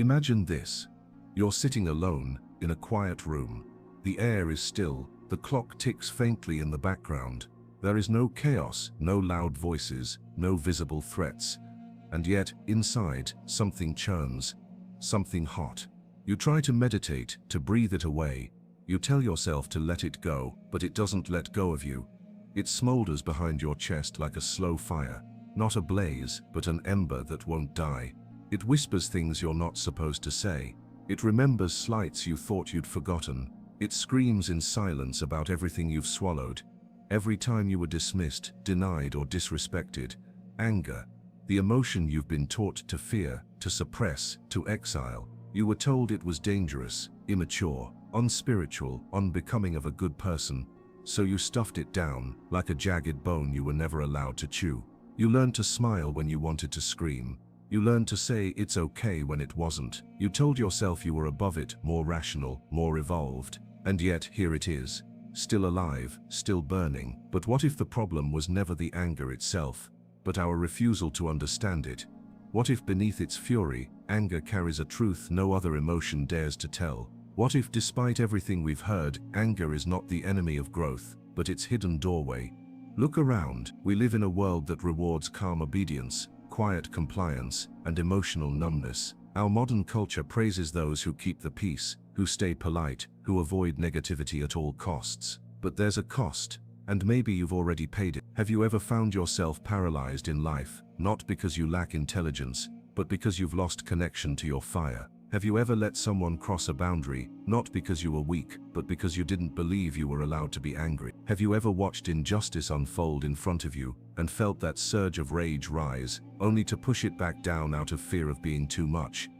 Imagine this. You're sitting alone in a quiet room. The air is still, the clock ticks faintly in the background. There is no chaos, no loud voices, no visible threats. And yet, inside, something churns, something hot. You try to meditate, to breathe it away. You tell yourself to let it go, but it doesn't let go of you. It smolders behind your chest like a slow fire, not a blaze, but an ember that won't die. It whispers things you're not supposed to say. It remembers slights you thought you'd forgotten. It screams in silence about everything you've swallowed. Every time you were dismissed, denied, or disrespected. Anger, the emotion you've been taught to fear, to suppress, to exile. You were told it was dangerous, immature, unspiritual, unbecoming of a good person. So you stuffed it down, like a jagged bone you were never allowed to chew. You learned to smile when you wanted to scream. You learned to say it's okay when it wasn't. You told yourself you were above it, more rational, more evolved. And yet, here it is. Still alive, still burning. But what if the problem was never the anger itself, but our refusal to understand it? What if beneath its fury, anger carries a truth no other emotion dares to tell? What if despite everything we've heard, anger is not the enemy of growth, but its hidden doorway? Look around. We live in a world that rewards calm obedience, quiet compliance, and emotional numbness. Our modern culture praises those who keep the peace, who stay polite, who avoid negativity at all costs. But there's a cost, and maybe you've already paid it. Have you ever found yourself paralyzed in life, not because you lack intelligence, but because you've lost connection to your fire? Have you ever let someone cross a boundary, not because you were weak, but because you didn't believe you were allowed to be angry? Have you ever watched injustice unfold in front of you, and felt that surge of rage rise, only to push it back down out of fear of being too much?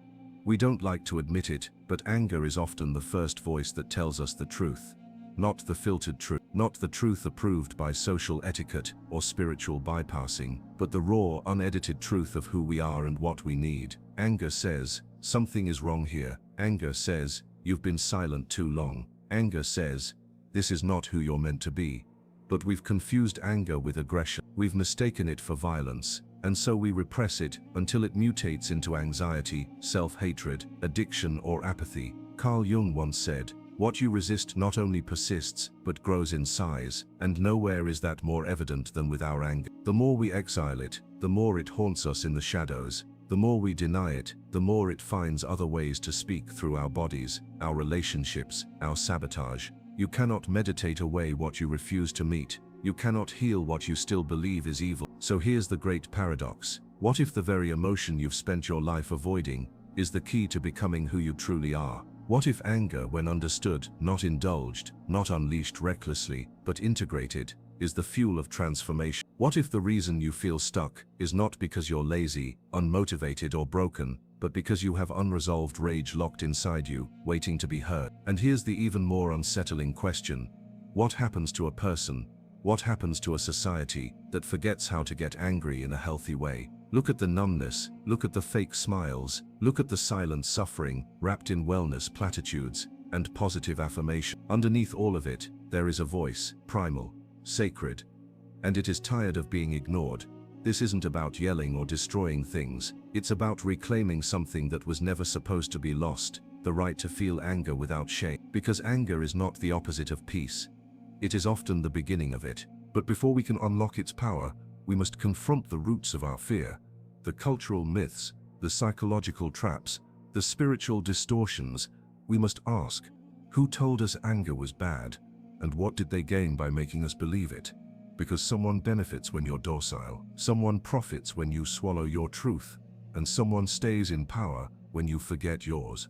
We don't like to admit it, but anger is often the first voice that tells us the truth. Not the filtered truth, not the truth approved by social etiquette or spiritual bypassing, but the raw, unedited truth of who we are and what we need. Anger says, something is wrong here. Anger says, you've been silent too long. Anger says, this is not who you're meant to be. But we've confused anger with aggression. We've mistaken it for violence, and so we repress it until it mutates into anxiety, self-hatred, addiction, or apathy. Carl Jung once said, what you resist not only persists, but grows in size, and nowhere is that more evident than with our anger. The more we exile it, the more it haunts us in the shadows. The more we deny it, the more it finds other ways to speak through our bodies, our relationships, our sabotage. You cannot meditate away what you refuse to meet. You cannot heal what you still believe is evil. So here's the great paradox. What if the very emotion you've spent your life avoiding is the key to becoming who you truly are? What if anger, when understood, not indulged, not unleashed recklessly, but integrated, is the fuel of transformation? What if the reason you feel stuck is not because you're lazy, unmotivated, or broken, but because you have unresolved rage locked inside you, waiting to be heard? And here's the even more unsettling question. What happens to a person? What happens to a society that forgets how to get angry in a healthy way? Look at the numbness, look at the fake smiles, look at the silent suffering, wrapped in wellness platitudes and positive affirmation. Underneath all of it, there is a voice, primal, sacred, and it is tired of being ignored. This isn't about yelling or destroying things. It's about reclaiming something that was never supposed to be lost, the right to feel anger without shame. Because anger is not the opposite of peace. It is often the beginning of it. But before we can unlock its power, we must confront the roots of our fear, the cultural myths, the psychological traps, the spiritual distortions. We must ask, who told us anger was bad, and what did they gain by making us believe it? Because someone benefits when you're docile, someone profits when you swallow your truth, and someone stays in power when you forget yours.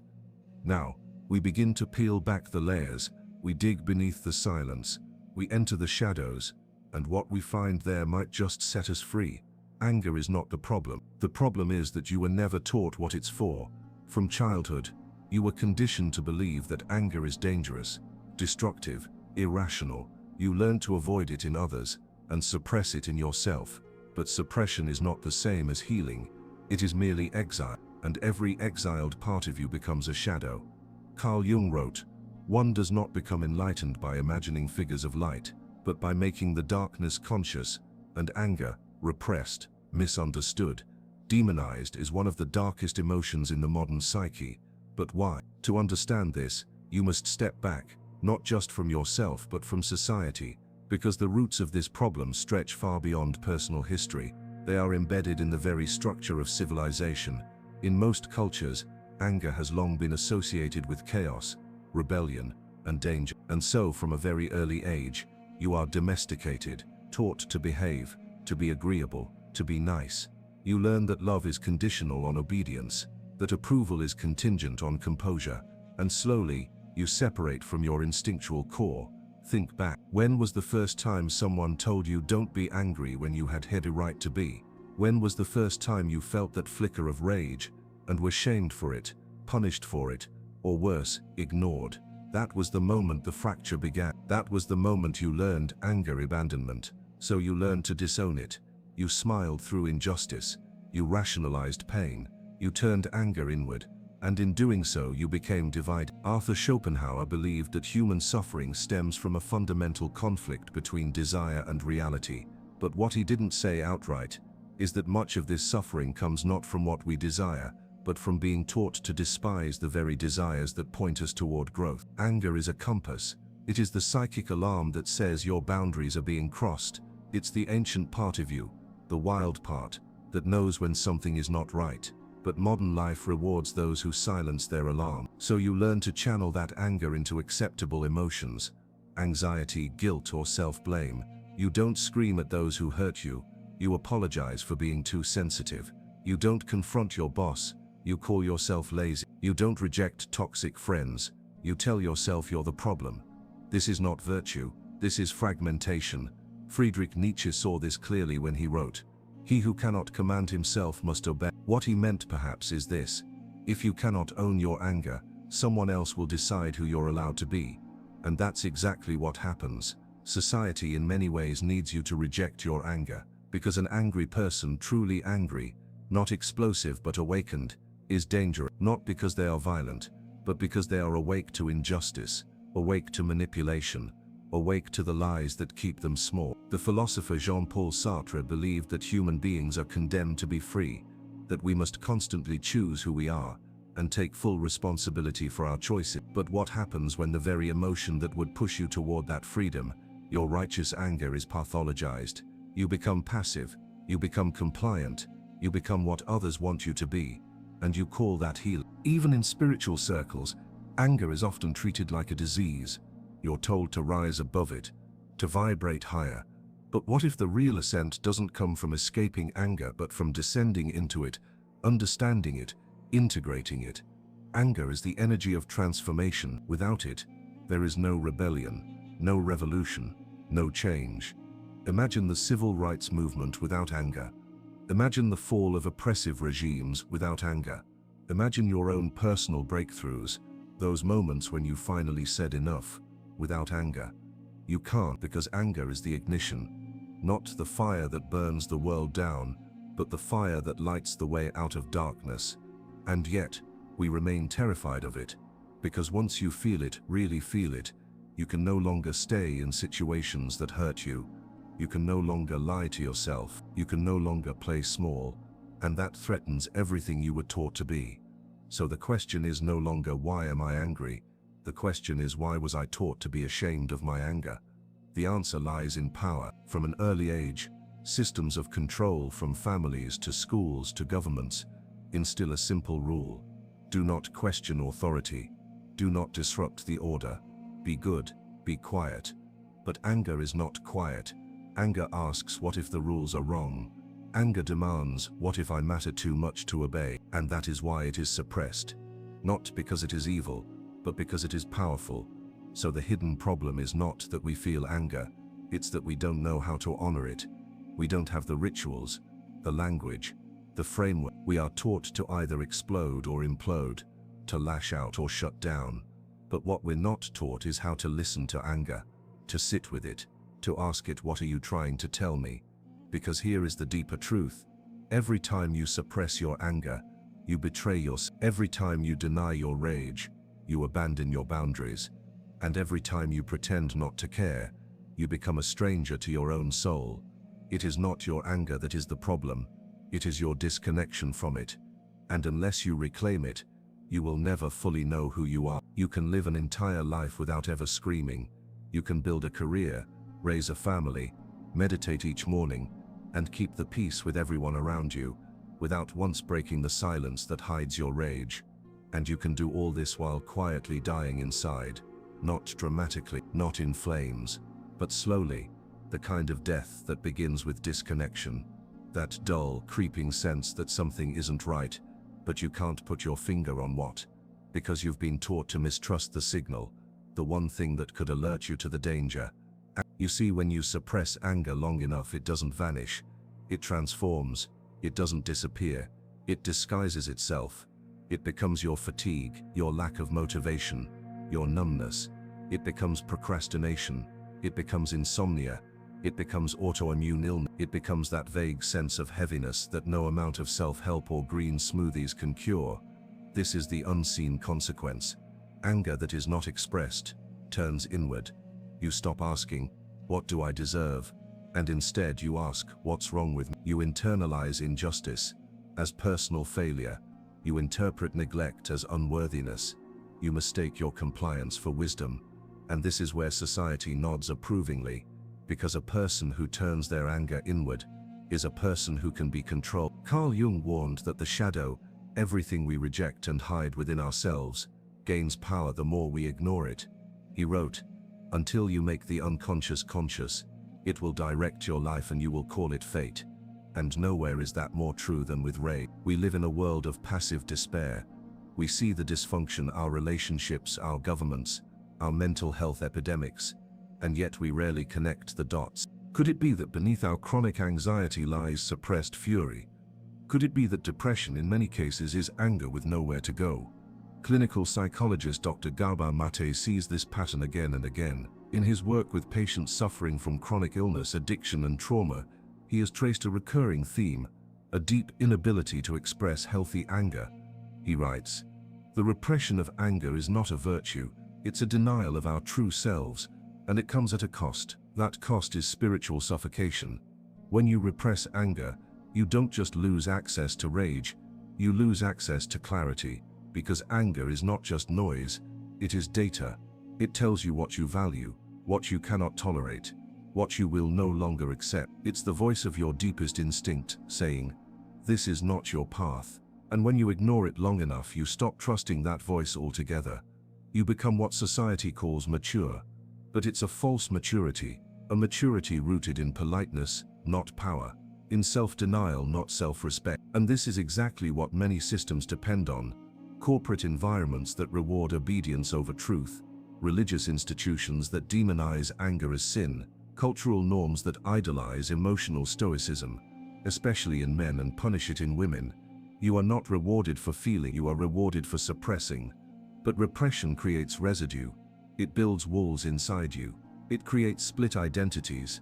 Now, we begin to peel back the layers, we dig beneath the silence, we enter the shadows, and what we find there might just set us free. Anger is not the problem. The problem is that you were never taught what it's for. From childhood, you were conditioned to believe that anger is dangerous, destructive, irrational. You learned to avoid it in others and suppress it in yourself. But suppression is not the same as healing. It is merely exile, and every exiled part of you becomes a shadow. Carl Jung wrote, one does not become enlightened by imagining figures of light, but by making the darkness conscious, and anger, repressed, misunderstood, demonized is one of the darkest emotions in the modern psyche. But why? To understand this, you must step back, not just from yourself but from society, because the roots of this problem stretch far beyond personal history. They are embedded in the very structure of civilization. In most cultures, anger has long been associated with chaos, rebellion, and danger. And so from a very early age, you are domesticated, taught to behave, to be agreeable, to be nice. You learn that love is conditional on obedience, that approval is contingent on composure, and slowly, you separate from your instinctual core. Think back. When was the first time someone told you don't be angry when you had every right to be? When was the first time you felt that flicker of rage, and were shamed for it, punished for it, or worse, ignored? That was the moment the fracture began. That was the moment you learned anger abandonment. So you learned to disown it. You smiled through injustice. You rationalized pain. You turned anger inward. And in doing so you became divided. Arthur Schopenhauer believed that human suffering stems from a fundamental conflict between desire and reality. But what he didn't say outright is that much of this suffering comes not from what we desire, but from being taught to despise the very desires that point us toward growth. Anger is a compass. It is the psychic alarm that says your boundaries are being crossed. It's the ancient part of you, the wild part, that knows when something is not right. But modern life rewards those who silence their alarm. So you learn to channel that anger into acceptable emotions. Anxiety, guilt, or self-blame. You don't scream at those who hurt you. You apologize for being too sensitive. You don't confront your boss. You call yourself lazy. You don't reject toxic friends. You tell yourself you're the problem. This is not virtue. This is fragmentation. Friedrich Nietzsche saw this clearly when he wrote, "He who cannot command himself must obey." What he meant perhaps is this: if you cannot own your anger, someone else will decide who you're allowed to be. And that's exactly what happens. Society in many ways needs you to reject your anger, because an angry person, truly angry, not explosive but awakened, is dangerous. Not because they are violent, but because they are awake to injustice, awake to manipulation, awake to the lies that keep them small. The philosopher Jean-Paul Sartre believed that human beings are condemned to be free, that we must constantly choose who we are, and take full responsibility for our choices. But what happens when the very emotion that would push you toward that freedom, your righteous anger, is pathologized? You become passive, you become compliant, you become what others want you to be, and you call that healing. Even in spiritual circles, anger is often treated like a disease. You're told to rise above it, to vibrate higher. But what if the real ascent doesn't come from escaping anger but from descending into it, understanding it, integrating it? Anger is the energy of transformation. Without it, there is no rebellion, no revolution, no change. Imagine the civil rights movement without anger. Imagine the fall of oppressive regimes without anger. Imagine your own personal breakthroughs, those moments when you finally said enough, without anger. You can't, because anger is the ignition. Not the fire that burns the world down, but the fire that lights the way out of darkness. And yet, we remain terrified of it, because once you feel it, really feel it, you can no longer stay in situations that hurt you. You can no longer lie to yourself. You can no longer play small, and that threatens everything you were taught to be. So the question is no longer why am I angry? The question is why was I taught to be ashamed of my anger? The answer lies in power. From an early age, systems of control, from families to schools to governments, instill a simple rule: do not question authority, do not disrupt the order, be good, be quiet. But anger is not quiet. Anger asks, what if the rules are wrong? Anger demands, what if I matter too much to obey? And that is why it is suppressed. Not because it is evil, but because it is powerful. So the hidden problem is not that we feel anger, it's that we don't know how to honor it. We don't have the rituals, the language, the framework. We are taught to either explode or implode, to lash out or shut down. But what we're not taught is how to listen to anger, to sit with it, to ask it, what are you trying to tell me? Because here is the deeper truth. Every time you suppress your anger, you betray yourself. Every time you deny your rage, you abandon your boundaries. And every time you pretend not to care, you become a stranger to your own soul. It is not your anger that is the problem. It is your disconnection from it. And unless you reclaim it, you will never fully know who you are. You can live an entire life without ever screaming. You can build a career, raise a family, meditate each morning, and keep the peace with everyone around you, without once breaking the silence that hides your rage. And you can do all this while quietly dying inside, not dramatically, not in flames, but slowly, the kind of death that begins with disconnection, that dull, creeping sense that something isn't right, but you can't put your finger on what, because you've been taught to mistrust the signal, the one thing that could alert you to the danger. You see, when you suppress anger long enough, it doesn't vanish, it transforms, it doesn't disappear, it disguises itself. It becomes your fatigue, your lack of motivation, your numbness. It becomes procrastination, it becomes insomnia, it becomes autoimmune illness, it becomes that vague sense of heaviness that no amount of self-help or green smoothies can cure. This is the unseen consequence. Anger that is not expressed turns inward. You stop asking, "What do I deserve?" and instead you ask, "What's wrong with me?" You internalize injustice as personal failure. You interpret neglect as unworthiness. You mistake your compliance for wisdom. And this is where society nods approvingly, because a person who turns their anger inward is a person who can be controlled. Carl Jung warned that the shadow, everything we reject and hide within ourselves, gains power the more we ignore it. He wrote, "Until you make the unconscious conscious, it will direct your life and you will call it fate." And nowhere is that more true than with rage. We live in a world of passive despair. We see the dysfunction, our relationships, our governments, our mental health epidemics, and yet we rarely connect the dots. Could it be that beneath our chronic anxiety lies suppressed fury? Could it be that depression in many cases is anger with nowhere to go? Clinical psychologist Dr. Gabor Maté sees this pattern again and again. In his work with patients suffering from chronic illness, addiction, and trauma, he has traced a recurring theme, a deep inability to express healthy anger. He writes, "The repression of anger is not a virtue, it's a denial of our true selves, and it comes at a cost. That cost is spiritual suffocation. When you repress anger, you don't just lose access to rage, you lose access to clarity, because anger is not just noise, it is data. It tells you what you value, what you cannot tolerate, what you will no longer accept. It's the voice of your deepest instinct saying, 'This is not your path.' And when you ignore it long enough, you stop trusting that voice altogether. You become what society calls mature. But it's a false maturity, a maturity rooted in politeness, not power, in self-denial, not self-respect. And this is exactly what many systems depend on: corporate environments that reward obedience over truth, religious institutions that demonize anger as sin, cultural norms that idolize emotional stoicism, especially in men, and punish it in women. You are not rewarded for feeling, you are rewarded for suppressing. But repression creates residue. It builds walls inside you. It creates split identities.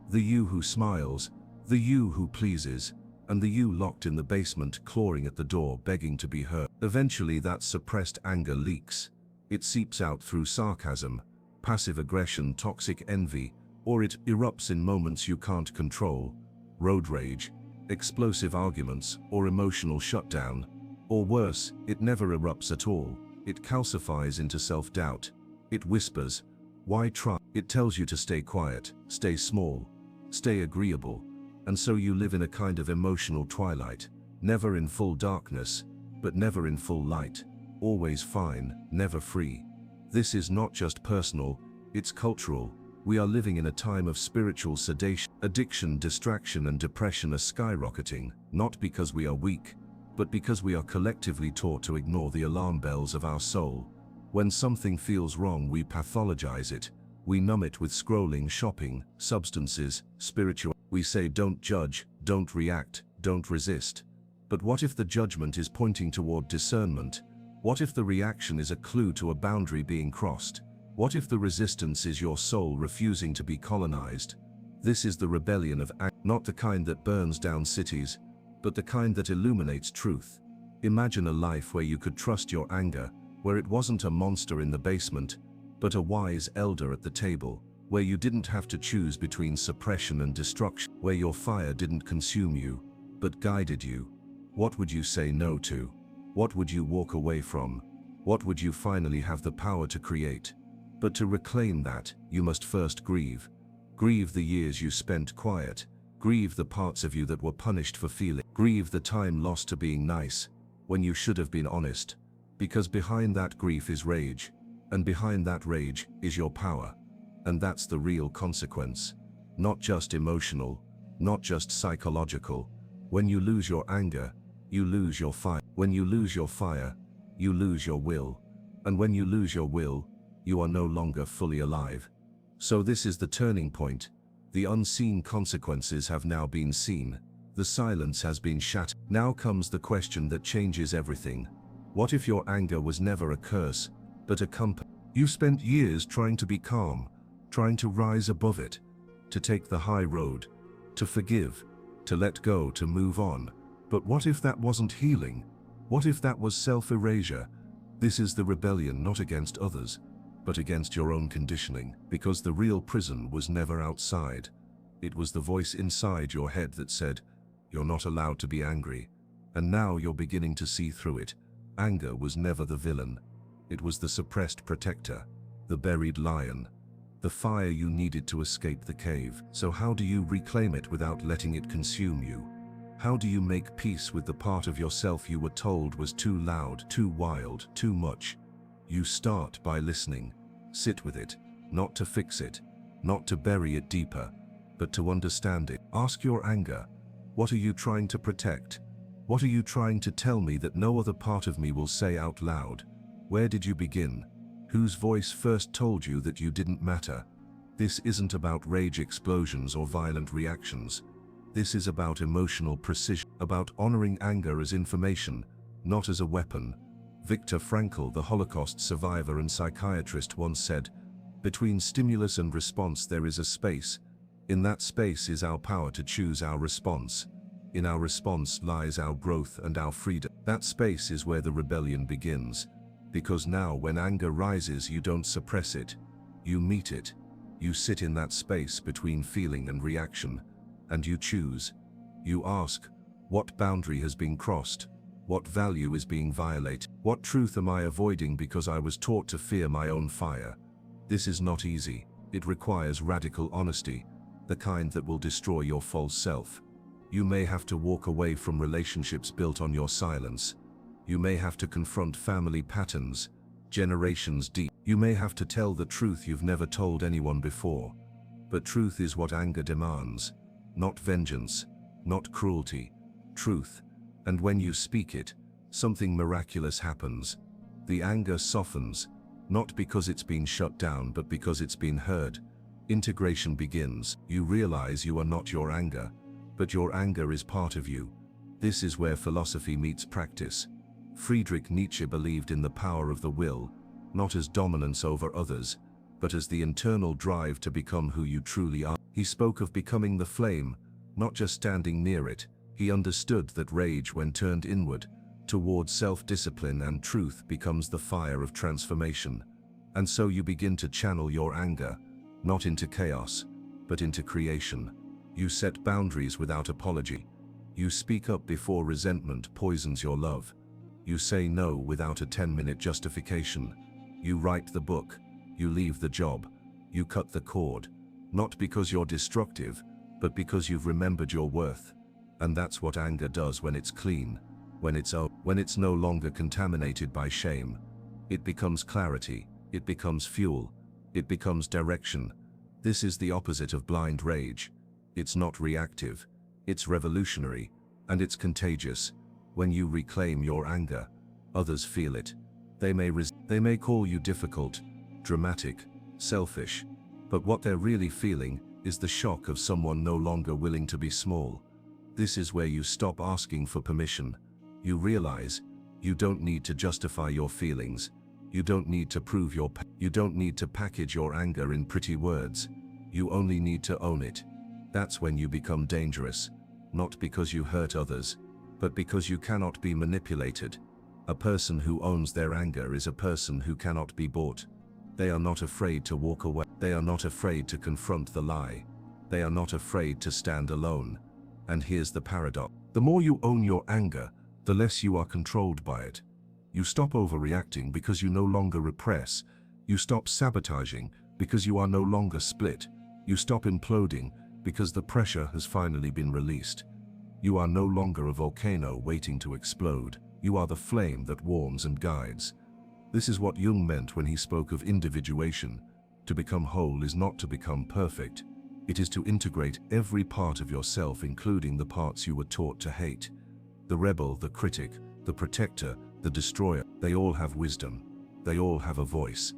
The you who smiles, the you who pleases, and the you locked in the basement, clawing at the door, begging to be heard. Eventually that suppressed anger leaks. It seeps out through sarcasm, passive aggression, toxic envy, or it erupts in moments you can't control: road rage, explosive arguments, or emotional shutdown. Or worse, it never erupts at all. It calcifies into self-doubt. It whispers, "Why try?" It tells you to stay quiet, stay small, stay agreeable. And so you live in a kind of emotional twilight, never in full darkness, but never in full light, always fine, never free. This is not just personal, it's cultural. We are living in a time of spiritual sedation. Addiction, distraction, and depression are skyrocketing, not because we are weak, but because we are collectively taught to ignore the alarm bells of our soul. When something feels wrong, we pathologize it. We numb it with scrolling, shopping, substances, spiritual. We say, "Don't judge, don't react, don't resist." But what if the judgment is pointing toward discernment? What if the reaction is a clue to a boundary being crossed? What if the resistance is your soul refusing to be colonized? This is the rebellion of anger, not the kind that burns down cities, but the kind that illuminates truth. Imagine a life where you could trust your anger, where it wasn't a monster in the basement, but a wise elder at the table, where you didn't have to choose between suppression and destruction, where your fire didn't consume you, but guided you? What would you say no to? What would you walk away from? What would you finally have the power to create? But to reclaim that, you must first grieve. Grieve the years you spent quiet. Grieve the parts of you that were punished for feeling. Grieve the time lost to being nice, when you should have been honest. Because behind that grief is rage, and behind that rage is your power. And that's the real consequence. Not just emotional, not just psychological. When you lose your anger, you lose your fire. When you lose your fire, you lose your will. And when you lose your will, you are no longer fully alive. So this is the turning point. The unseen consequences have now been seen. The silence has been shattered. Now comes the question that changes everything. What if your anger was never a curse, but a compass? You spent years trying to be calm, trying to rise above it, to take the high road, to forgive, to let go, to move on. But what if that wasn't healing? What if that was self-erasure? This is the rebellion not against others, but against your own conditioning, because the real prison was never outside. It was the voice inside your head that said, "You're not allowed to be angry." And now you're beginning to see through it. Anger was never the villain. It was the suppressed protector, the buried lion, the fire you needed to escape the cave. So how do you reclaim it without letting it consume you? How do you make peace with the part of yourself you were told was too loud, too wild, too much? You start by listening. Sit with it, not to fix it, not to bury it deeper, but to understand it. Ask your anger, what are you trying to protect? What are you trying to tell me that no other part of me will say out loud? Where did you begin? Whose voice first told you that you didn't matter? This isn't about rage explosions or violent reactions. This is about emotional precision, about honoring anger as information, not as a weapon. Viktor Frankl, the Holocaust survivor and psychiatrist, once said, "Between stimulus and response there is a space. In that space is our power to choose our response. In our response lies our growth and our freedom." That space is where the rebellion begins. Because now when anger rises, you don't suppress it. You meet it. You sit in that space between feeling and reaction. And you choose. You ask, what boundary has been crossed? What value is being violated? What truth am I avoiding because I was taught to fear my own fire? This is not easy. It requires radical honesty, the kind that will destroy your false self. You may have to walk away from relationships built on your silence. You may have to confront family patterns, generations deep. You may have to tell the truth you've never told anyone before. But truth is what anger demands. Not vengeance, not cruelty. Truth. And when you speak it, something miraculous happens. The anger softens, not because it's been shut down but because it's been heard. Integration begins. You realize you are not your anger, but your anger is part of you. This is where philosophy meets practice. Friedrich Nietzsche believed in the power of the will, not as dominance over others, but as the internal drive to become who you truly are. He spoke of becoming the flame, not just standing near it. He understood that rage, when turned inward, towards self-discipline and truth, becomes the fire of transformation. And so you begin to channel your anger, not into chaos, but into creation. You set boundaries without apology. You speak up before resentment poisons your love. You say no without a 10-minute justification. You write the book. You leave the job. You cut the cord. Not because you're destructive, but because you've remembered your worth. And that's what anger does when it's clean, when it's no longer contaminated by shame. It becomes clarity, it becomes fuel, it becomes direction. This is the opposite of blind rage. It's not reactive, it's revolutionary, and it's contagious. When you reclaim your anger, others feel it. They may call you difficult, dramatic, selfish, but what they're really feeling is the shock of someone no longer willing to be small. This is where you stop asking for permission. You realize you don't need to justify your feelings. You don't need to prove you don't need to package your anger in pretty words. You only need to own it. That's when you become dangerous, not because you hurt others, but because you cannot be manipulated. A person who owns their anger is a person who cannot be bought. They are not afraid to walk away. They are not afraid to confront the lie. They are not afraid to stand alone. And here's the paradox. The more you own your anger, the less you are controlled by it. You stop overreacting because you no longer repress. You stop sabotaging because you are no longer split. You stop imploding because the pressure has finally been released. You are no longer a volcano waiting to explode. You are the flame that warms and guides. This is what Jung meant when he spoke of individuation. To become whole is not to become perfect. It is to integrate every part of yourself, including the parts you were taught to hate. The rebel, the critic, the protector, the destroyer, they all have wisdom. They all have a voice.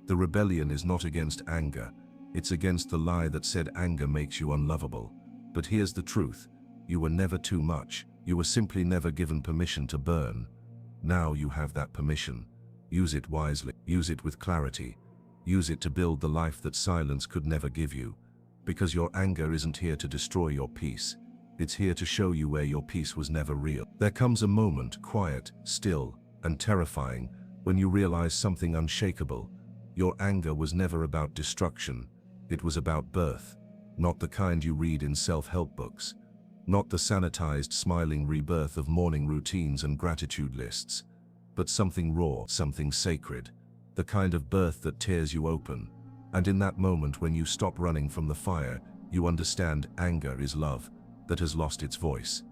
The rebellion is not against anger. It's against the lie that said anger makes you unlovable. But here's the truth. You were never too much. You were simply never given permission to burn. Now you have that permission. Use it wisely. Use it with clarity. Use it to build the life that silence could never give you. Because your anger isn't here to destroy your peace. It's here to show you where your peace was never real. There comes a moment, quiet, still, and terrifying, when you realize something unshakable. Your anger was never about destruction. It was about birth. Not the kind you read in self-help books. Not the sanitized, smiling rebirth of morning routines and gratitude lists. But something raw, something sacred. The kind of birth that tears you open. And in that moment when you stop running from the fire, you understand anger is love that has lost its voice.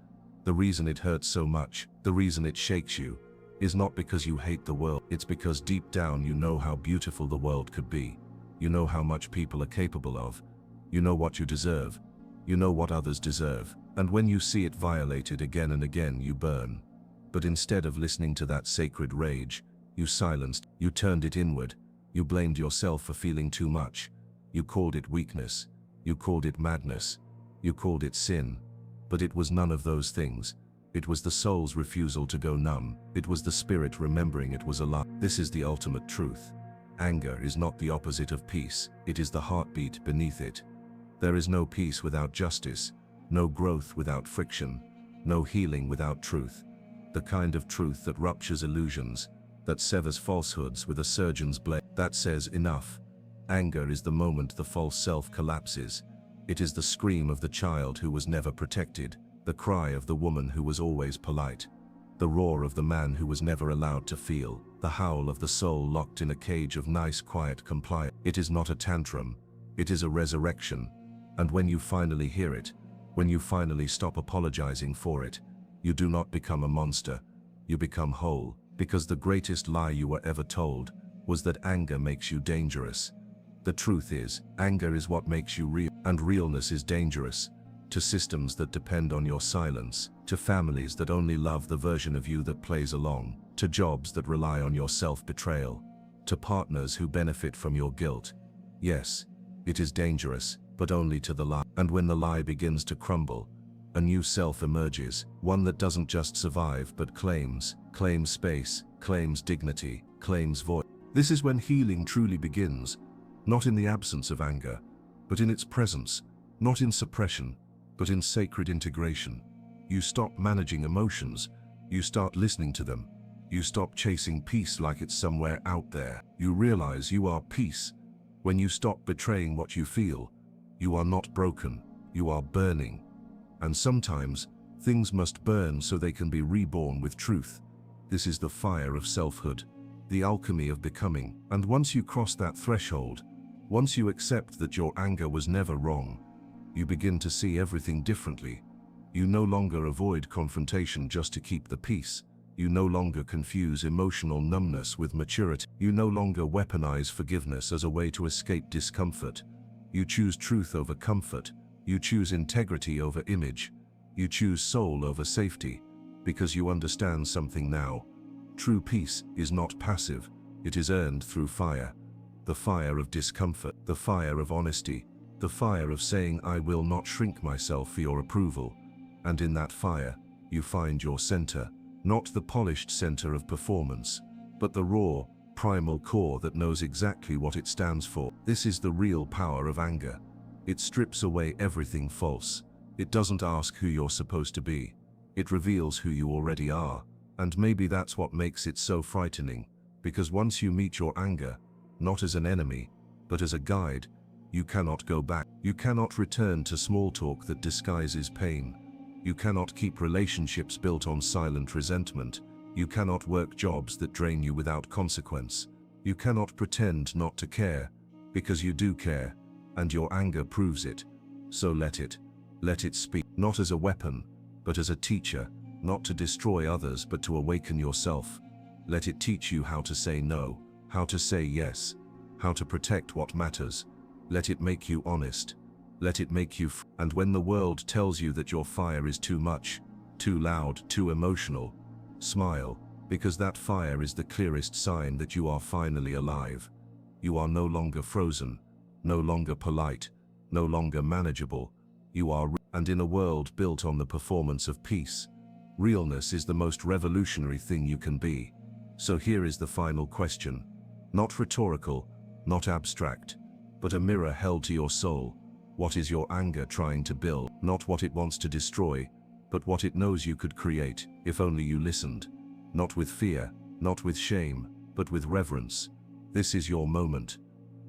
The reason it hurts so much, the reason it shakes you, is not because you hate the world. It's because deep down you know how beautiful the world could be. You know how much people are capable of. You know what you deserve. You know what others deserve. And when you see it violated again and again, you burn. But instead of listening to that sacred rage, you silenced, you turned it inward. You blamed yourself for feeling too much. You called it weakness. You called it madness. You called it sin. But it was none of those things. It was the soul's refusal to go numb. It was the spirit remembering it was alive. This is the ultimate truth. Anger is not the opposite of peace. It is the heartbeat beneath it. There is no peace without justice, no growth without friction, no healing without truth. The kind of truth that ruptures illusions, that severs falsehoods with a surgeon's blade, that says enough. Anger is the moment the false self collapses. It is the scream of the child who was never protected, the cry of the woman who was always polite, the roar of the man who was never allowed to feel, the howl of the soul locked in a cage of nice, quiet compliance. It is not a tantrum, it is a resurrection. And when you finally hear it, when you finally stop apologizing for it, you do not become a monster, you become whole. Because the greatest lie you were ever told was that anger makes you dangerous. The truth is, anger is what makes you real, and realness is dangerous. To systems that depend on your silence, to families that only love the version of you that plays along, to jobs that rely on your self-betrayal, to partners who benefit from your guilt. Yes, it is dangerous, but only to the lie. And when the lie begins to crumble, a new self emerges, one that doesn't just survive but claims space, claims dignity, claims voice. This is when healing truly begins, not in the absence of anger, but in its presence, not in suppression, but in sacred integration. You stop managing emotions, you start listening to them. You stop chasing peace like it's somewhere out there. You realize you are peace. When you stop betraying what you feel, you are not broken, you are burning. And sometimes, things must burn so they can be reborn with truth. This is the fire of selfhood, the alchemy of becoming. And once you cross that threshold, once you accept that your anger was never wrong, you begin to see everything differently. You no longer avoid confrontation just to keep the peace. You no longer confuse emotional numbness with maturity. You no longer weaponize forgiveness as a way to escape discomfort. You choose truth over comfort. You choose integrity over image. You choose soul over safety, because you understand something now. True peace is not passive. It is earned through fire. The fire of discomfort, the fire of honesty, the fire of saying I will not shrink myself for your approval. And in that fire, you find your center, not the polished center of performance, but the raw, primal core that knows exactly what it stands for. This is the real power of anger. It strips away everything false. It doesn't ask who you're supposed to be. It reveals who you already are. And maybe that's what makes it so frightening, because once you meet your anger, not as an enemy, but as a guide, you cannot go back. You cannot return to small talk that disguises pain. You cannot keep relationships built on silent resentment. You cannot work jobs that drain you without consequence. You cannot pretend not to care, because you do care, and your anger proves it. So let it speak, not as a weapon, but as a teacher, not to destroy others but to awaken yourself. Let it teach you how to say no, how to say yes, how to protect what matters. Let it make you honest. Let it make you and when the world tells you that your fire is too much, too loud, too emotional, smile, because that fire is the clearest sign that you are finally alive. You are no longer frozen, no longer polite, no longer manageable. You are and in a world built on the performance of peace, realness is the most revolutionary thing you can be. So here is the final question. Not rhetorical, not abstract, but a mirror held to your soul. What is your anger trying to build? Not what it wants to destroy, but what it knows you could create, if only you listened. Not with fear, not with shame, but with reverence. This is your moment.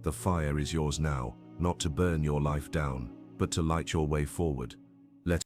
The fire is yours now, not to burn your life down, but to light your way forward. Let